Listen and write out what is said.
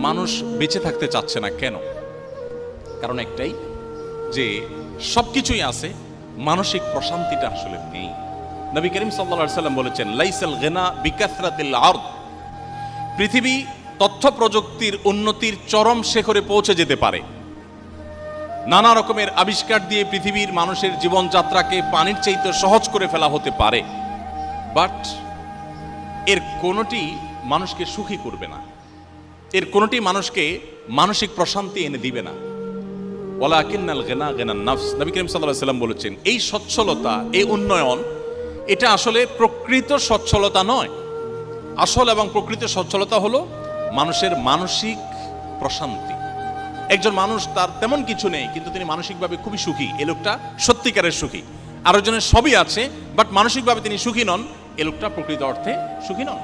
মানুষ বেঁচে থাকতে চাচ্ছে না কেন? কারণ একটাই, যে সবকিছুই আছে, মানসিক প্রশান্তিটা আসলে নেই। নবী করিম সাল্লাল্লাহু আলাইহি সাল্লাম বলেছেন, লাইসাল গিনা বিকাসরাতিল আরদ। পৃথিবী তথ্য প্রযুক্তির উন্নতির চরম শিখরে পৌঁছে যেতে পারে, নানা রকমের আবিষ্কার দিয়ে পৃথিবীর মানুষের জীবনযাত্রাকে পানির চাইতে সহজ করে ফেলা হতে পারে, বাট এর কোনোটি মানুষকে সুখী করবে না, এর কোনোটি মানুষকে মানসিক প্রশান্তি এনে দিবে না। ওয়ালাকিন্নাল গিনা গিনান নাফস। নবী করিম সাল্লাল্লাহু আলাইহি সাল্লাম বলেছেন, এই সচ্ছলতা, এই উন্নয়ন, এটা আসলে প্রকৃত সচ্ছলতা নয়। আসল এবং প্রকৃত সচ্ছলতা হলো মানুষের মানসিক প্রশান্তি। একজন মানুষ, তার তেমন কিছু নেই কিন্তু তিনি মানসিকভাবে খুবই সুখী, এ লোকটা সত্যিকারের সুখী। আরেকজনের সবই আছে বাট মানসিকভাবে তিনি সুখী নন, এ লোকটা প্রকৃত অর্থে সুখী নন।